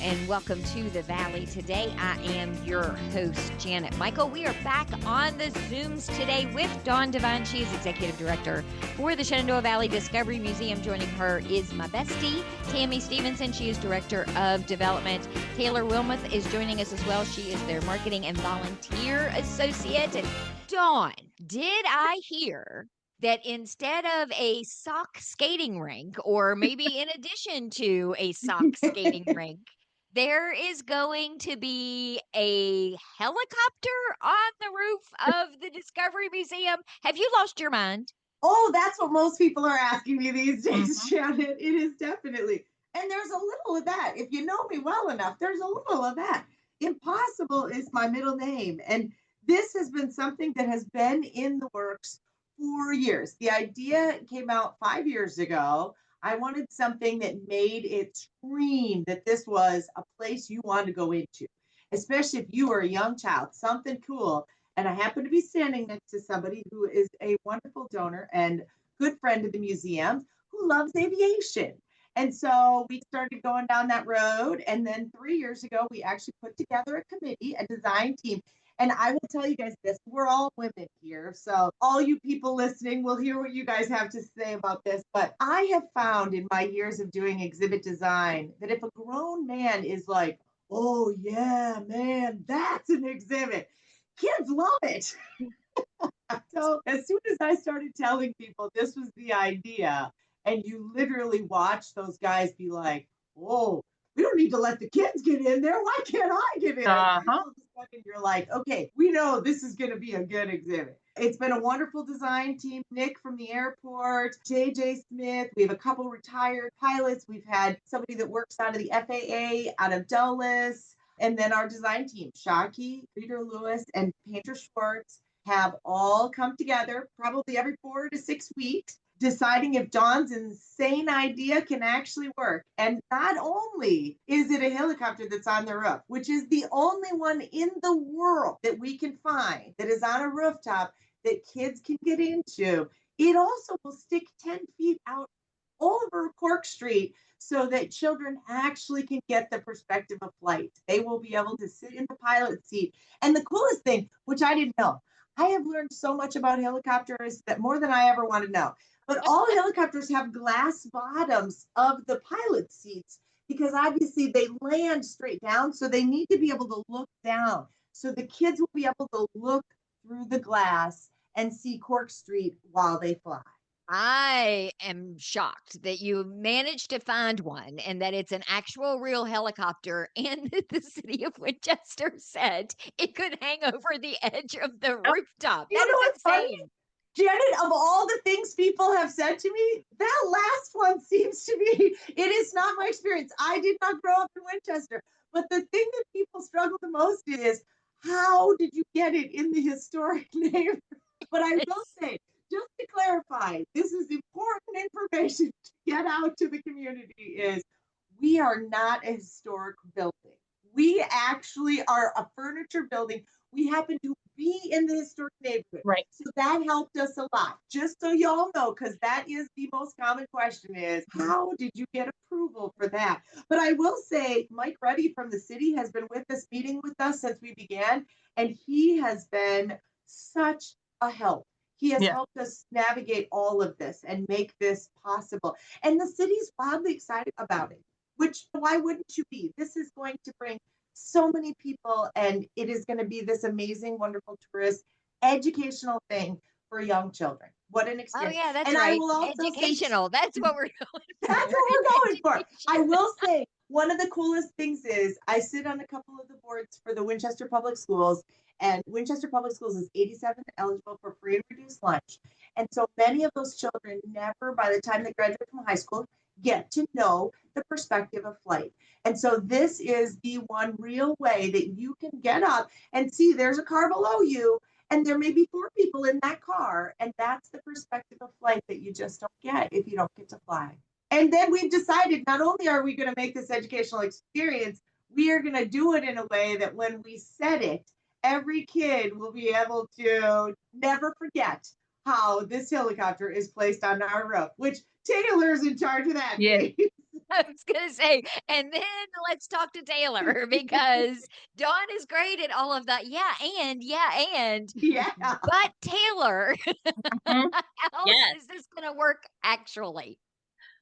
and welcome to the Valley. Today, I am your host, Janet Michael. We are back on the Zooms today with Dawn Devine. She is Executive Director for the Shenandoah Valley Discovery Museum. Joining her is my bestie, Tammy Stevenson. She is Director of Development. Taylor Wilmoth is joining us as well. She is their Marketing and Volunteer Associate. And Dawn, did I hear that instead of a sock skating rink, or maybe in addition to a sock skating rink, there is going to be a helicopter on the roof of the Discovery Museum? Have you lost your mind? Oh, that's what most people are asking me these days, Janet. It is definitely. And there's a little of that. If you know me well enough, there's a little of that. Impossible is my middle name. And this has been something that has been in the works for years. The idea came out 5 years ago. I wanted something that made it scream that this was a place you wanted to go into, especially if you were a young child, something cool. And I happen to be standing next to somebody who is a wonderful donor and good friend of the museum who loves aviation. And so we started going down that road. And then 3 years ago, we actually put together a committee, a design team. And I will tell you guys this, we're all women here. So all you people listening will hear what you guys have to say about this. But I have found in my years of doing exhibit design that if a grown man is like, oh yeah, man, that's an exhibit, kids love it. So as soon as I started telling people this was the idea, and you literally watch those guys be like, oh, we don't need to let the kids get in there. Why can't I get in? All of a sudden you're like, okay, we know this is going to be a good exhibit. It's been a wonderful design team. Nick from the airport, JJ Smith. We have a couple retired pilots. We've had somebody that works out of the FAA, out of Dulles. And then our design team, Shockey, Peter Lewis, and Painter Schwartz have all come together probably every 4 to 6 weeks, deciding if Dawn's insane idea can actually work. And not only is it a helicopter that's on the roof, which is the only one in the world that we can find that is on a rooftop that kids can get into, it also will stick 10 feet out over Cork Street so that children actually can get the perspective of flight. They will be able to sit in the pilot seat. And the coolest thing, which I didn't know, I have learned so much about helicopters that more than I ever want to know. But all helicopters have glass bottoms of the pilot seats because obviously they land straight down. So they need to be able to look down. So the kids will be able to look through the glass and see Cork Street while they fly. I am shocked that you managed to find one and that it's an actual real helicopter, and that the city of Winchester said it could hang over the edge of the rooftop. You That know is what's funny? insane. Janet, of all the things people have said to me, that last one seems to be, it is not my experience. I did not grow up in Winchester. But the thing that people struggle the most is, how did you get it in the historic neighborhood? But I will say, just to clarify, this is important information to get out to the community, is we are not a historic building. We actually are a furniture building. We happen to be in the historic neighborhood. Right. So that helped us a lot. Just so y'all know, because that is the most common question is, how did you get approval for that? But I will say, Mike Ruddy from the city has been with us, meeting with us since we began, and he has been such a help. He has helped us navigate all of this and make this possible. And the city's wildly excited about it, which why wouldn't you be? This is going to bring so many people, and it is going to be this amazing, wonderful tourist educational thing for young children. What an experience. Oh, yeah, that's and right. I will also Educational. That's what we're going for. That's what we're going for. I will say, one of the coolest things is I sit on a couple of the boards for the Winchester Public Schools, and Winchester Public Schools is 87 eligible for free and reduced lunch. And so many of those children never, by the time they graduate from high school, get to know the perspective of flight. And so this is the one real way that you can get up and see there's a car below you, and there may be 4 people in that car. And that's the perspective of flight that you just don't get if you don't get to fly. And then we've decided not only are we going to make this educational experience, we are going to do it in a way that when we set it, every kid will be able to never forget how this helicopter is placed on our roof, which Taylor's in charge of that. Yeah. Please. I was gonna say, and then let's talk to Taylor because Dawn is great at all of that. Yeah, and Yeah. but Taylor, Mhm. how Yes. is this gonna work actually?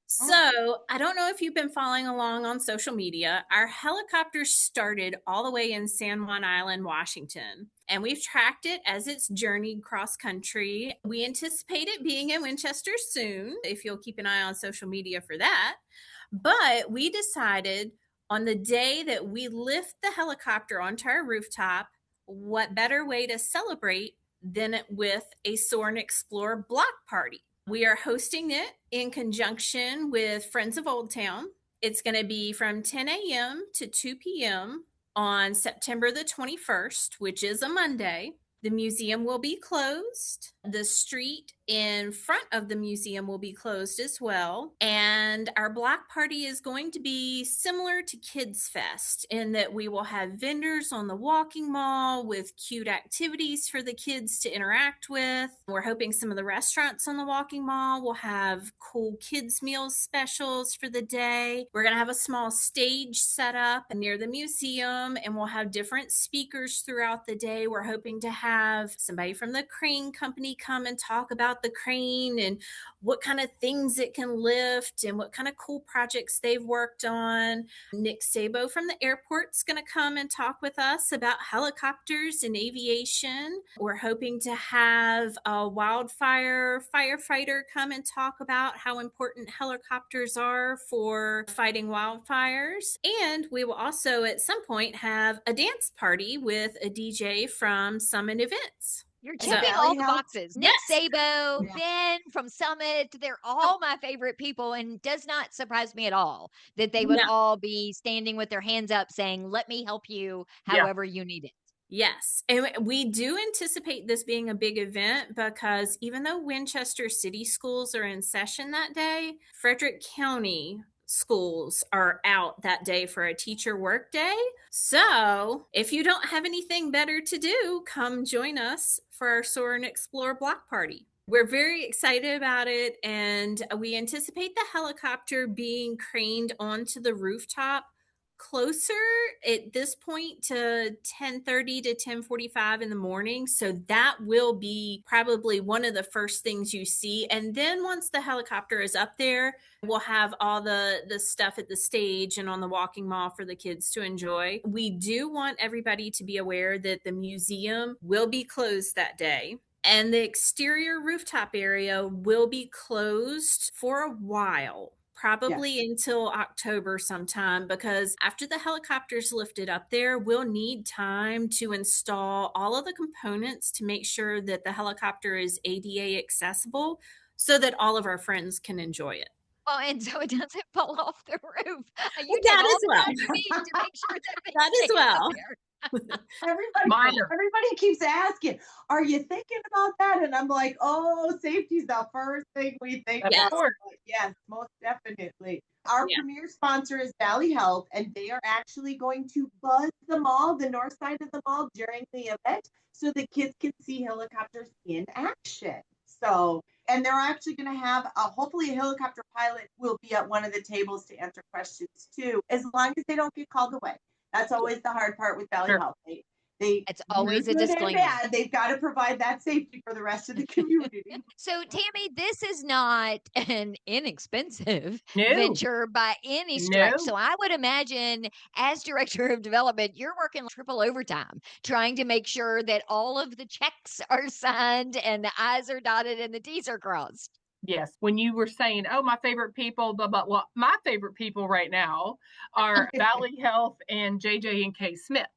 So I don't know if you've been following along on social media. Our helicopter started all the way in San Juan Island, Washington, and we've tracked it as it's journeyed cross country. We anticipate it being in Winchester soon, if you'll keep an eye on social media for that. But we decided on the day that we lift the helicopter onto our rooftop, what better way to celebrate than with a Soar and Explore block party? We are hosting it in conjunction with Friends of Old Town. It's going to be from 10 a.m. to 2 p.m. on September the 21st, which is a Monday. The museum will be closed. The street in front of the museum will be closed as well. And our block party is going to be similar to Kids Fest in that we will have vendors on the walking mall with cute activities for the kids to interact with. We're hoping some of the restaurants on the walking mall will have cool kids meals specials for the day. We're going to have a small stage set up near the museum, and we'll have different speakers throughout the day. We're hoping to have somebody from the crane company come and talk about the crane and what kind of things it can lift and what kind of cool projects they've worked on. Nick Sabo from the airport's going to come and talk with us about helicopters and aviation. We're hoping to have a wildfire firefighter come and talk about how important helicopters are for fighting wildfires. And we will also at some point have a dance party with a DJ from Summit Events. You're And checking Valley all the Health? boxes. Nick Yes. Sabo, Yeah. Ben from Summit, they're all my favorite people, and does not surprise me at all that they would No. all be standing with their hands up saying, let me help you Yeah. however you need it. Yes. And we do anticipate this being a big event because even though Winchester City schools are in session that day, Frederick County schools are out that day for a teacher work day. So if you don't have anything better to do, come join us for our Soar and Explore block party. We're very excited about it, and we anticipate the helicopter being craned onto the rooftop closer at this point to 10:30 to 10:45 in the morning. So that will be probably one of the first things you see. And then once the helicopter is up there, we'll have all the stuff at the stage and on the walking mall for the kids to enjoy. We do want everybody to be aware that the museum will be closed that day. And the exterior rooftop area will be closed for a while, probably until October sometime, because after the helicopter's lifted up there, we'll need time to install all of the components to make sure that the helicopter is ADA accessible so that all of our friends can enjoy it. Well, and so it doesn't fall off the roof. You That take all as the well. time you need to make sure that thing That as stays up well. there. Everybody keeps asking, are you thinking about that? And I'm like, oh, safety's the first thing we think Of about. course. Yes, most definitely. Our Yeah. premier sponsor is Valley Health, and they are actually going to buzz the mall, the north side of the mall, during the event so the kids can see helicopters in action. So, and they're actually going to have hopefully a helicopter pilot will be at one of the tables to answer questions too, as long as they don't get called away. That's always the hard part with Valley Sure. Health. It's always a good and disclaimer. bad, they've got to provide that safety for the rest of the community. So, Tammy, this is not an inexpensive No. venture by any stretch. No. So, I would imagine, as director of development, you're working triple overtime trying to make sure that all of the checks are signed and the I's are dotted and the T's are crossed. Yes, when you were saying, oh, my favorite people, blah, blah, well, my favorite people right now are Valley Health and JJ and K Smith.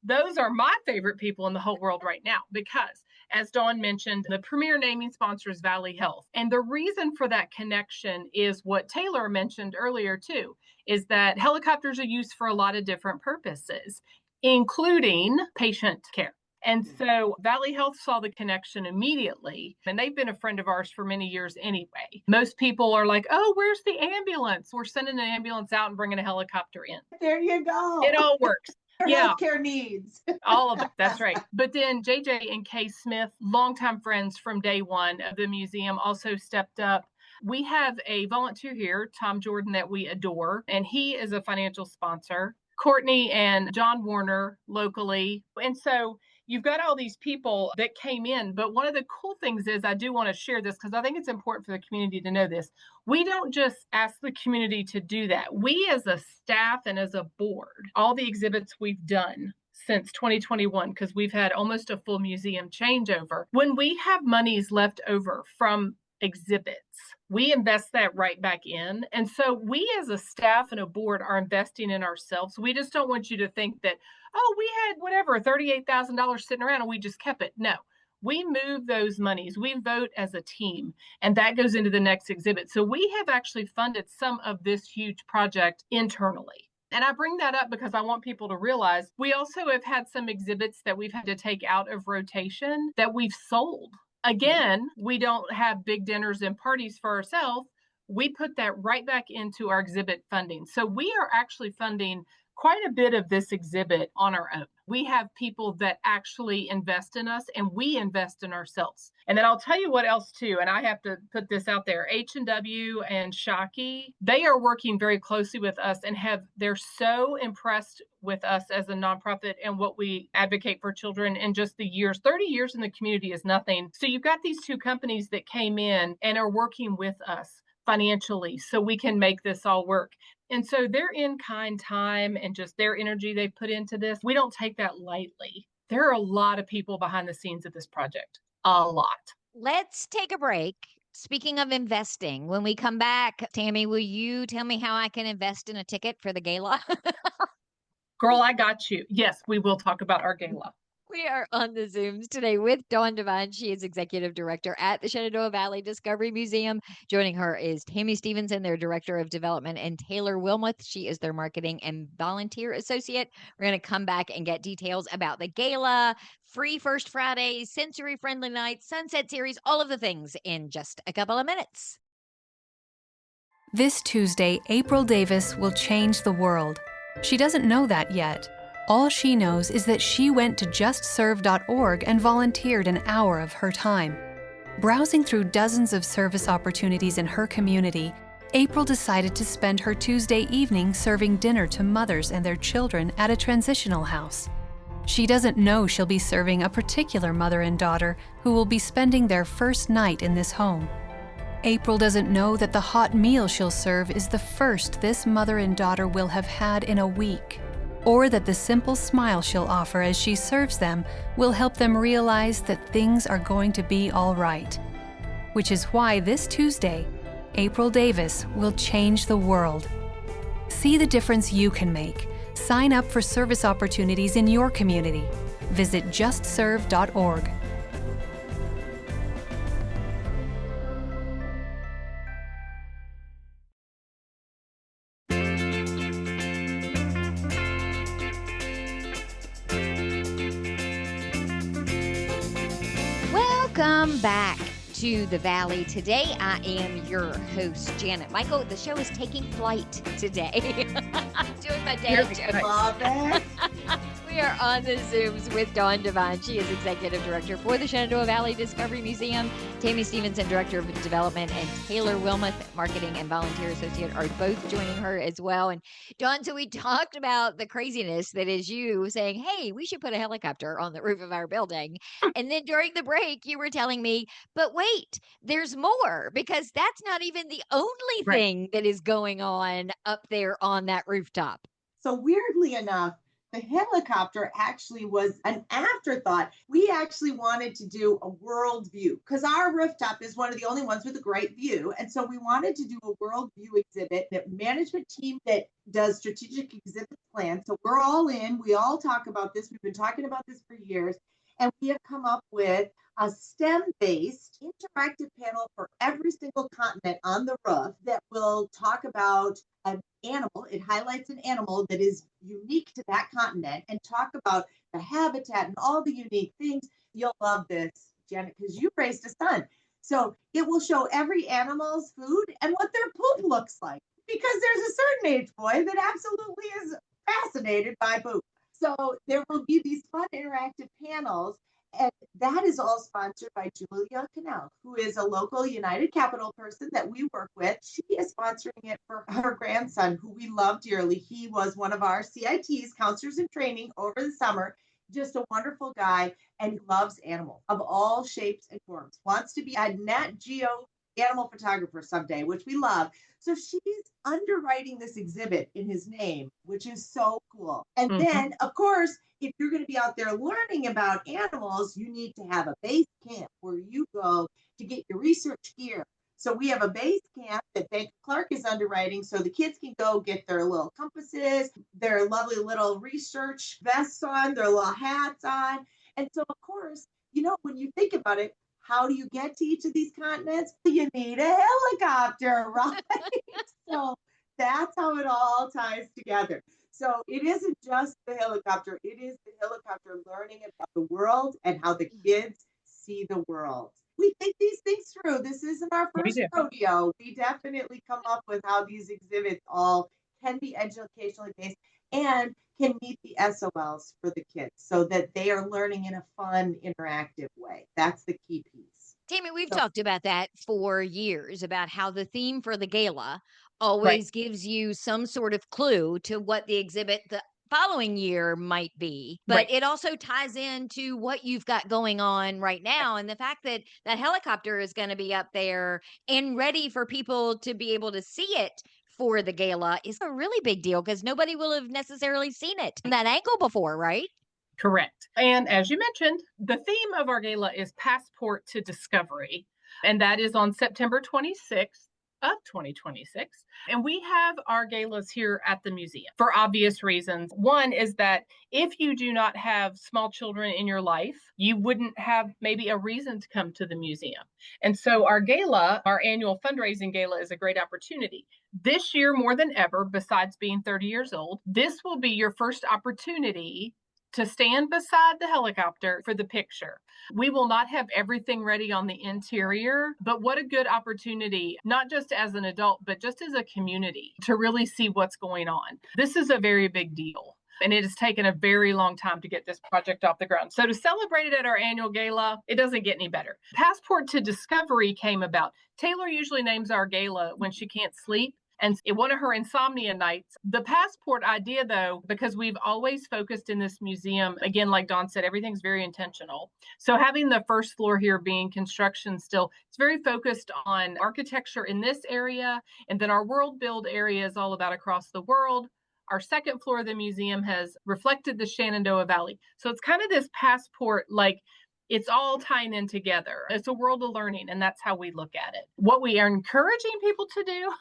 Those are my favorite people in the whole world right now because, as Dawn mentioned, the premier naming sponsor is Valley Health. And the reason for that connection is what Taylor mentioned earlier, too, is that helicopters are used for a lot of different purposes, including patient care. And so Valley Health saw the connection immediately, and they've been a friend of ours for many years anyway. Most people are like, oh, where's the ambulance? We're sending an ambulance out and bringing a helicopter in. There you go. It all works. Yeah. Healthcare needs. All of it. That's right. But then JJ and Kay Smith, longtime friends from day one of the museum, also stepped up. We have a volunteer here, Tom Jordan, that we adore, and he is a financial sponsor. Courtney and John Warner locally. And so you've got all these people that came in. But one of the cool things is, I do want to share this because I think it's important for the community to know this. We don't just ask the community to do that. We as a staff and as a board, all the exhibits we've done since 2021, because we've had almost a full museum changeover. When we have monies left over from exhibits, we invest that right back in. And so we as a staff and a board are investing in ourselves. We just don't want you to think that, oh, we had whatever, $38,000 sitting around and we just kept it. No, we move those monies. We vote as a team, and that goes into the next exhibit. So we have actually funded some of this huge project internally. And I bring that up because I want people to realize we also have had some exhibits that we've had to take out of rotation that we've sold. Again, we don't have big dinners and parties for ourselves. We put that right back into our exhibit funding. So we are actually funding quite a bit of this exhibit on our own. We have people that actually invest in us, and we invest in ourselves. And then I'll tell you what else too, and I have to put this out there. H&W and Shockey, they are working very closely with us, and they're so impressed with us as a nonprofit and what we advocate for children in just the years. 30 years in the community is nothing. So you've got these two companies that came in and are working with us financially so we can make this all work. And so their in-kind time and just their energy they put into this, we don't take that lightly. There are a lot of people behind the scenes of this project, a lot. Let's take a break. Speaking of investing, when we come back, Tammy, will you tell me how I can invest in a ticket for the gala? Girl, I got you. Yes, we will talk about our gala. We are on the Zooms today with Dawn Devine. She is Executive Director at the Shenandoah Valley Discovery Museum. Joining her is Tammy Stevenson, their Director of Development, and Taylor Wilmoth. She is their Marketing and Volunteer Associate. We're going to come back and get details about the gala, free First Fridays, sensory-friendly nights, Sunset Series, all of the things in just a couple of minutes. This Tuesday, April Davis will change the world. She doesn't know that yet. All she knows is that she went to justserve.org and volunteered an hour of her time. Browsing through dozens of service opportunities in her community, April decided to spend her Tuesday evening serving dinner to mothers and their children at a transitional house. She doesn't know she'll be serving a particular mother and daughter who will be spending their first night in this home. April doesn't know that the hot meal she'll serve is the first this mother and daughter will have had in a week, or that the simple smile she'll offer as she serves them will help them realize that things are going to be all right. Which is why this Tuesday, April Davis will change the world. See the difference you can make. Sign up for service opportunities in your community. Visit justserve.org. Welcome back to the Valley. Today, I am your host, Janet Michael. The show is taking flight today. I'm doing my dad joke. Love it. We are on the Zooms with Dawn Devine. She is Executive Director for the Shenandoah Valley Discovery Museum. Tammy Stevenson, Director of Development, and Taylor Wilmoth, Marketing and Volunteer Associate, are both joining her as well. And Dawn, so we talked about the craziness that is you saying, hey, we should put a helicopter on the roof of our building. And then during the break, you were telling me, but wait, there's more, because that's not even the only thing that is going on up there on that rooftop. So weirdly enough, the helicopter actually was an afterthought. We actually wanted to do a world view because our rooftop is one of the only ones with a great view. And so we wanted to do a world view exhibit, that management team that does strategic exhibit plans. So we're all in. We all talk about this. We've been talking about this for years. And we have come up with a STEM-based interactive panel for every single continent on the roof that will talk about an animal. It highlights an animal that is unique to that continent and talk about the habitat and all the unique things. You'll love this, Janet, because you raised a son. So it will show every animal's food and what their poop looks like, because there's a certain age boy that absolutely is fascinated by poop. So there will be these fun interactive panels, And that is all sponsored by Julia Cannell, who is a local United Capital person that we work with. She is sponsoring it for her grandson, who we love dearly. He was one of our CITs, counselors in training, over the summer. Just a wonderful guy, and he loves animals of all shapes and forms. Wants to be a Nat Geo animal photographer someday, which we love. So she's underwriting this exhibit in his name, which is so cool. And then, of course, if you're going to be out there learning about animals, you need to have a base camp where you go to get your research gear. So we have a base camp that Bank of Clark is underwriting, so the kids can go get their little compasses, their lovely little research vests on, their little hats on. And so, of course, you know, when you think about it, how do you get to each of these continents? You need a helicopter, right? So that's how it all ties together. So it isn't just the helicopter, it is the helicopter learning about the world and how the kids see the world. We think these things through. This isn't our first rodeo. We definitely come up with how these exhibits all can be educationally based and can meet the SOLs for the kids so that they are learning in a fun, interactive way. That's the key piece. Tammy, we've talked about that for years, about how the theme for the gala always gives you some sort of clue to what the exhibit the following year might be, but it also ties into what you've got going on right now. And the fact that that helicopter is going to be up there and ready for people to be able to see it for the gala is a really big deal, because nobody will have necessarily seen it from that angle before, right? Correct. And as you mentioned, the theme of our gala is Passport to Discovery, and that is on September 26th of 2026. And we have our galas here at the museum for obvious reasons. One is that if you do not have small children in your life, you wouldn't have maybe a reason to come to the museum. And so our gala, our annual fundraising gala, is a great opportunity. This year, more than ever, besides being 30 years old, this will be your first opportunity to stand beside the helicopter for the picture. We will not have everything ready on the interior, but what a good opportunity, not just as an adult, but just as a community, to really see what's going on. This is a very big deal, and it has taken a very long time to get this project off the ground. So to celebrate it at our annual gala, it doesn't get any better. Passport to Discovery came about. Taylor usually names our gala when she can't sleep. And one of her insomnia nights, the passport idea, though, because we've always focused in this museum, again, like Dawn said, everything's very intentional. So having the first floor here being construction still, it's very focused on architecture in this area. And then our world build area is all about across the world. Our second floor of the museum has reflected the Shenandoah Valley. So it's kind of this passport, like it's all tying in together. It's a world of learning, and that's how we look at it. What we are encouraging people to do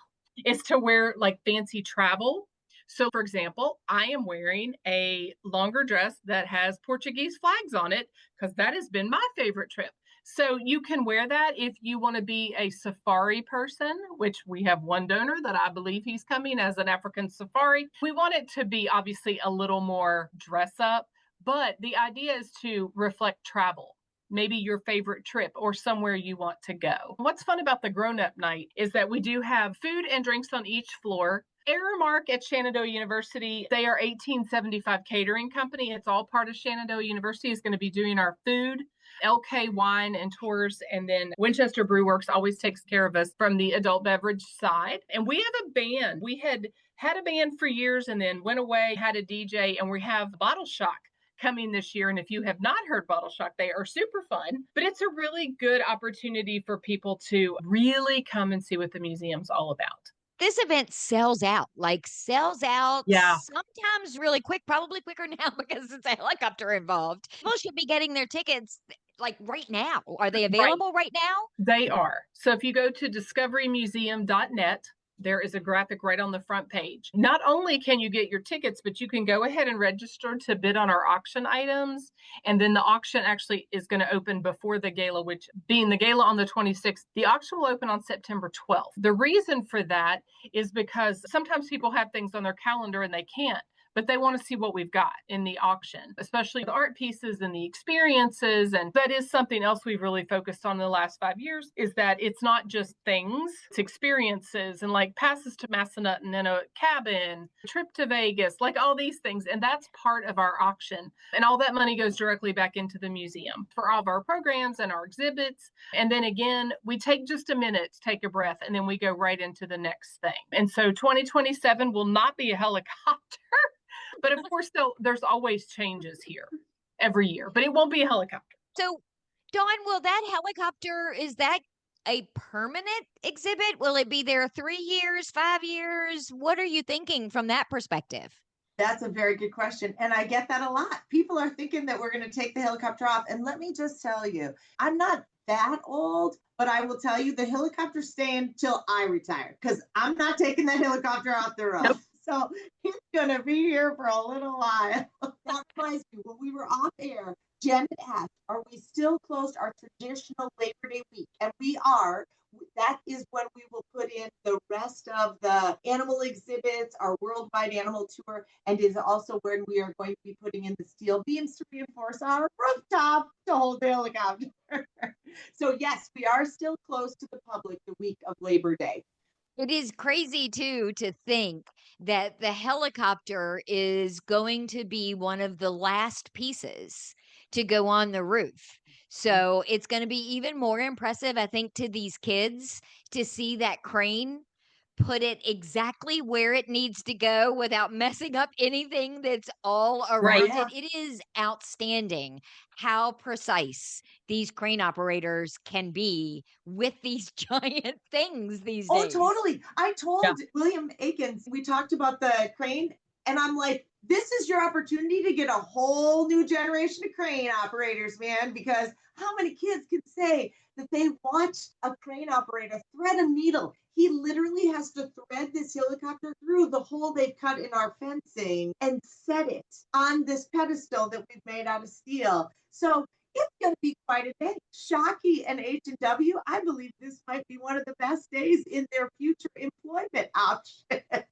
is to wear like fancy travel. So for example, I am wearing a longer dress that has Portuguese flags on it because that has been my favorite trip. So you can wear that if you want to be a safari person, which we have one donor that I believe he's coming as an African safari. We want it to be obviously a little more dress up, but the idea is to reflect travel. Maybe your favorite trip or somewhere you want to go. What's fun about the grown-up night is that we do have food and drinks on each floor. Aramark at Shenandoah University, they are 1875 catering company. It's all part of Shenandoah University, is going to be doing our food. LK Wine and Tours, and then Winchester Brew Works always takes care of us from the adult beverage side. And we have a band. We had a band for years and then went away, had a DJ, and we have Bottle Shock coming this year. And if you have not heard Bottle Shock, they are super fun, but it's a really good opportunity for people to really come and see what the museum's all about. This event sells out Yeah. Sometimes really quick, probably quicker now because it's a helicopter involved. People should be getting their tickets like right now. Are they available right now? They are. So if you go to discoverymuseum.net, there is a graphic right on the front page. Not only can you get your tickets, but you can go ahead and register to bid on our auction items. And then the auction actually is going to open before the gala, which being the gala on the 26th, the auction will open on September 12th. The reason for that is because sometimes people have things on their calendar and they can't. but they want to see what we've got in the auction, especially the art pieces and the experiences. And that is something else we've really focused on in the last 5 years, is that it's not just things, it's experiences, and like passes to Massanutten and a cabin, trip to Vegas, like all these things. And that's part of our auction. And all that money goes directly back into the museum for all of our programs and our exhibits. And then again, we take just a minute to take a breath, and then we go right into the next thing. And so 2027 will not be a helicopter, but of course, there's always changes here every year, but it won't be a helicopter. So, Dawn, will that helicopter, is that a permanent exhibit? Will it be there 3 years, 5 years? What are you thinking from that perspective? That's a very good question. And I get that a lot. People are thinking that we're going to take the helicopter off. And let me just tell you, I'm not that old, but I will tell you the helicopter's staying till I retire, because I'm not taking that helicopter off the road. Nope. So it's going to be here for a little while. That reminds me, when we were off air, Janet asked, are we still closed our traditional Labor Day week? And we are. That is when we will put in the rest of the animal exhibits, our worldwide animal tour, and is also when we are going to be putting in the steel beams to reinforce our rooftop to hold the helicopter. So yes, we are still closed to the public the week of Labor Day. It is crazy, too, to think that the helicopter is going to be one of the last pieces to go on the roof. So it's going to be even more impressive, I think, to these kids to see that crane put it exactly where it needs to go without messing up anything that's all around Right. it. It is outstanding how precise these crane operators can be with these giant things these days. Oh, totally. I told William Akins, we talked about the crane, and I'm like, this is your opportunity to get a whole new generation of crane operators, man, because how many kids can say that they watched a crane operator thread a needle? He literally has to thread this helicopter through the hole they've cut in our fencing and set it on this pedestal that we've made out of steel. So it's going to be quite a day. Shockey and H&W, I believe this might be one of the best days in their future employment options.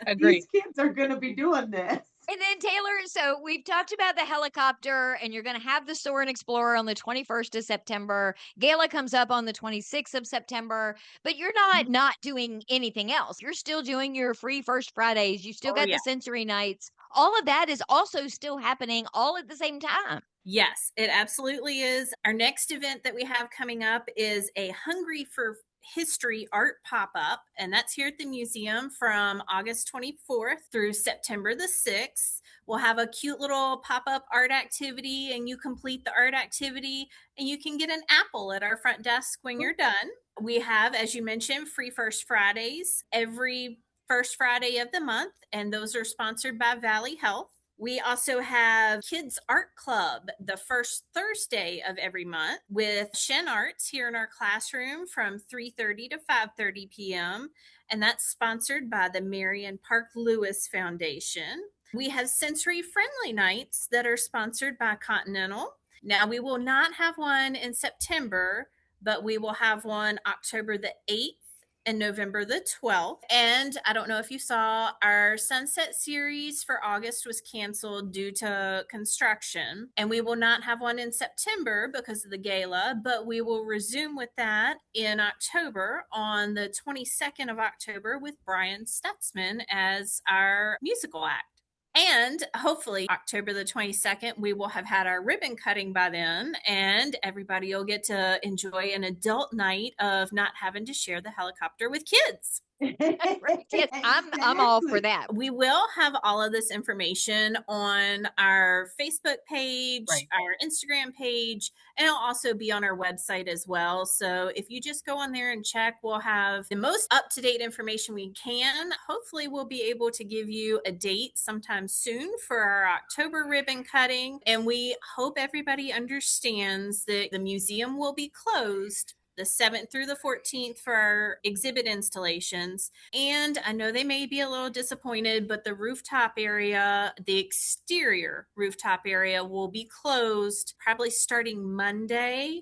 Agreed. These kids are going to be doing this. And then Taylor, so we've talked about the helicopter, and you're going to have the Soarin' Explorer on the 21st of September. Gala comes up on the 26th of September, but you're not doing anything else. You're still doing your free First Fridays. You still got the sensory nights. All of that is also still happening all at the same time. Yes, it absolutely is. Our next event that we have coming up is a Hungry for History art pop-up, and that's here at the museum from August 24th through September the 6th. We'll have a cute little pop-up art activity, and you complete the art activity and you can get an apple at our front desk when you're done. We have, as you mentioned, free First Fridays every first Friday of the month, and those are sponsored by Valley Health. We also have Kids Art Club the first Thursday of every month with Shen Arts here in our classroom from 3:30 to 5:30 p.m. And that's sponsored by the Marion Park Lewis Foundation. We have Sensory Friendly Nights that are sponsored by Continental. Now, we will not have one in September, but we will have one October the 8th and November the 12th. And I don't know if you saw, our Sunset series for August was canceled due to construction. And we will not have one in September because of the gala, but we will resume with that in October on the 22nd of October with Brian Stutzman as our musical act. And hopefully October the 22nd, we will have had our ribbon cutting by then, and everybody will get to enjoy an adult night of not having to share the helicopter with kids. Yes, I'm all for that. We will have all of this information on our Facebook page, our Instagram page, and it'll also be on our website as well. So if you just go on there and check, we'll have the most up-to-date information we can. Hopefully we'll be able to give you a date sometime soon for our October ribbon cutting. And we hope everybody understands that the museum will be closed the 7th through the 14th for our exhibit installations. And I know they may be a little disappointed, but the rooftop area, the exterior rooftop area will be closed probably starting Monday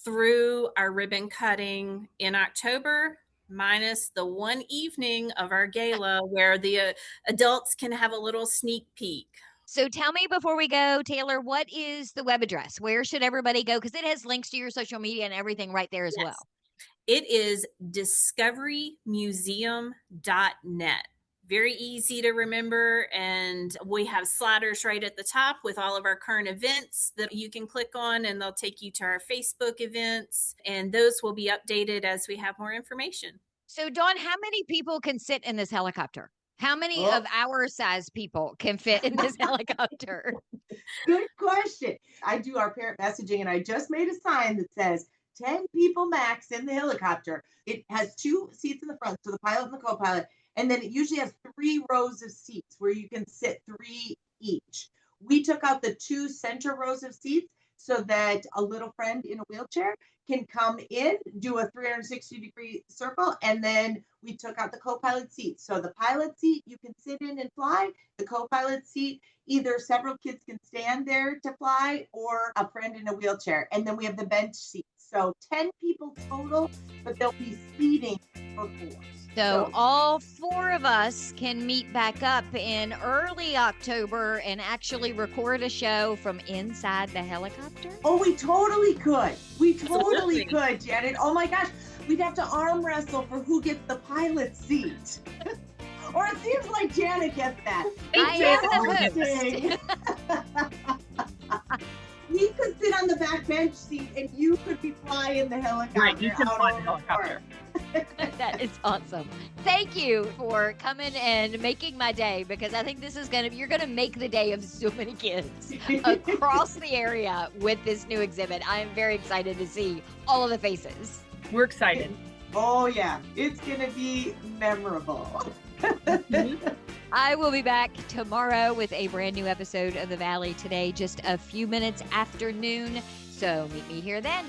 through our ribbon cutting in October. minus the one evening of our gala where the adults can have a little sneak peek. So tell me before we go, Taylor, what is the web address? Where should everybody go? Because it has links to your social media and everything right there as Yes. well. It is discoverymuseum.net. Very easy to remember. And we have sliders right at the top with all of our current events that you can click on, and they'll take you to our Facebook events. And those will be updated as we have more information. So, Dawn, how many people can sit in this helicopter? How many of our size people can fit in this helicopter? Good question. I do our parent messaging, and I just made a sign that says 10 people max in the helicopter. It has 2 seats in the front, so the pilot and the co-pilot, and then it usually has 3 rows of seats where you can sit 3 each. We took out the 2 center rows of seats so that a little friend in a wheelchair can come in, do a 360-degree circle, and then we took out the co-pilot seat. So the pilot seat you can sit in and fly. The co-pilot seat, either several kids can stand there to fly or a friend in a wheelchair. And then we have the bench seats. So 10 people total, but they'll be seating for 4. So all 4 of us can meet back up in early October and actually record a show from inside the helicopter? Oh, we totally could. We totally could, Janet. Oh my gosh. We'd have to arm wrestle for who gets the pilot seat. Or it seems like Janet gets that. I am the host. We could sit on the back bench seat and you could be flying the helicopter. Right, you can fly the helicopter. That is awesome. Thank you for coming and making my day, because I think this is you're gonna make the day of so many kids across the area with this new exhibit. I am very excited to see all of the faces. We're excited. Oh yeah, it's gonna be memorable. I will be back tomorrow with a brand new episode of The Valley Today, just a few minutes after noon. So meet me here then.